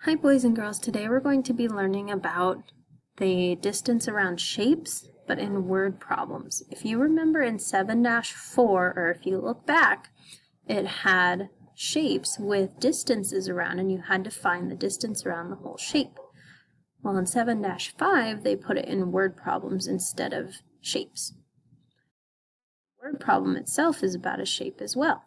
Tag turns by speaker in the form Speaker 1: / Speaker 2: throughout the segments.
Speaker 1: Hi boys and girls, today we're going to be learning about the distance around shapes, but in word problems. If you remember in 7-4, or if you look back, it had shapes with distances around and you had to find the distance around the whole shape. Well, in 7-5, they put it in word problems instead of shapes. The word problem itself is about a shape as well.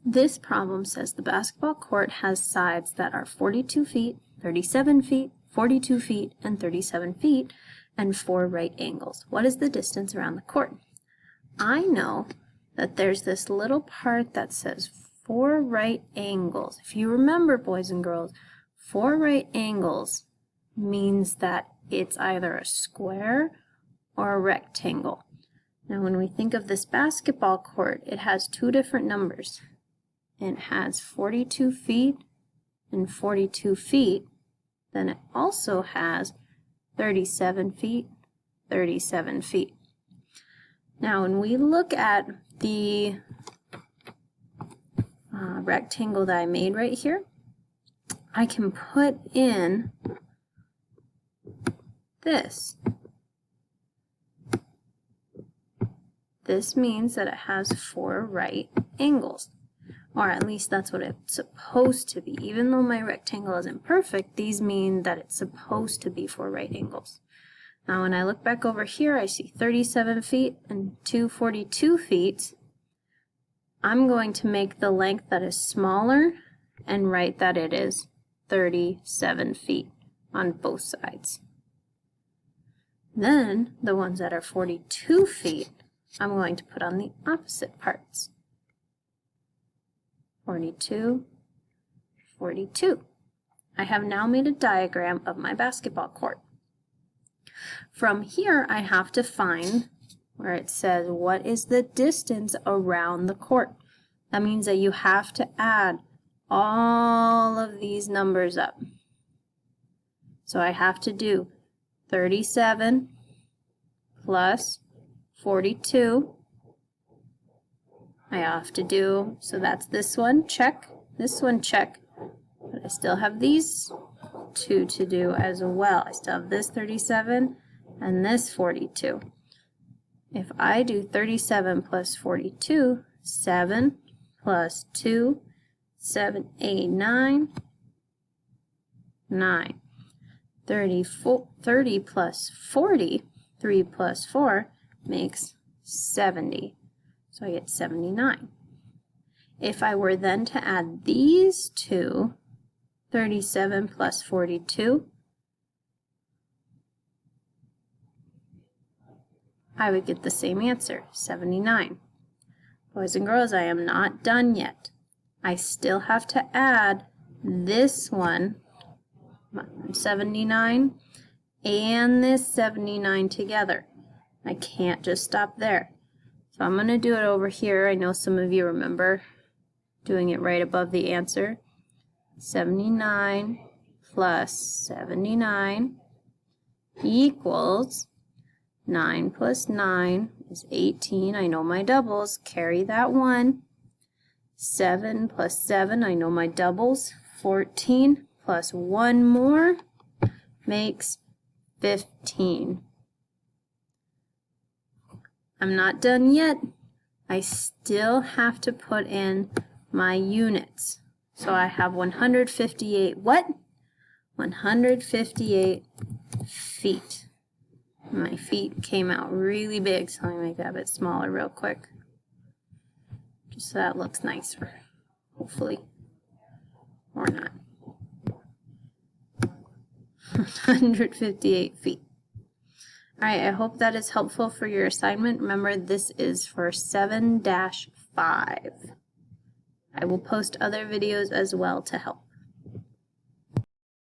Speaker 1: This problem says the basketball court has sides that are 42 feet, 37 feet, 42 feet, and 37 feet, and 4 right angles. What is the distance around the court? I know that there's this little part that says 4 right angles. If you remember, boys and girls, 4 right angles means that it's either a square or a rectangle. Now, when we think of this basketball court, it has two different numbers. It has 42 feet and 42 feet. Then it also has 37 feet, 37 feet. Now, when we look at the rectangle that I made right here, I can put in this. This means that it has 4 right angles. Or at least that's what it's supposed to be. Even though my rectangle isn't perfect, these mean that it's supposed to be 4 right angles. Now when I look back over here, I see 37 feet and 42 feet. I'm going to make the length that is smaller and write that it is 37 feet on both sides. Then the ones that are 42 feet, I'm going to put on the opposite parts. 42, 42. I have now made a diagram of my basketball court. From here, I have to find where it says what is the distance around the court. That means that you have to add all of these numbers up. So I have to do 37 plus 42. I have to do, so that's this one, check, this one, check. But I still have these two to do as well. I still have this 37 and this 42. If I do 37 plus 42, 7 plus 2, 7, 8, 9, 9. 30 plus 40, 3 plus 4 makes 70. So I get 79. If I were then to add these two, 37 plus 42, I would get the same answer, 79. Boys and girls, I am not done yet. I still have to add this one, 79, and this 79 together. I can't just stop there. So I'm going to do it over here. I know some of you remember doing it right above the answer. 79 plus 79 equals 9 plus 9 is 18. I know my doubles. Carry that one. 7 plus 7, I know my doubles. 14 plus 1 more makes 15. I'm not done yet. I still have to put in my units. So I have 158 what? 158 feet. My feet came out really big, so let me make that a bit smaller real quick. Just so that looks nicer, hopefully. Or not. 158 feet. Alright, I hope that is helpful for your assignment. Remember, this is for 7-5. I will post other videos as well to help.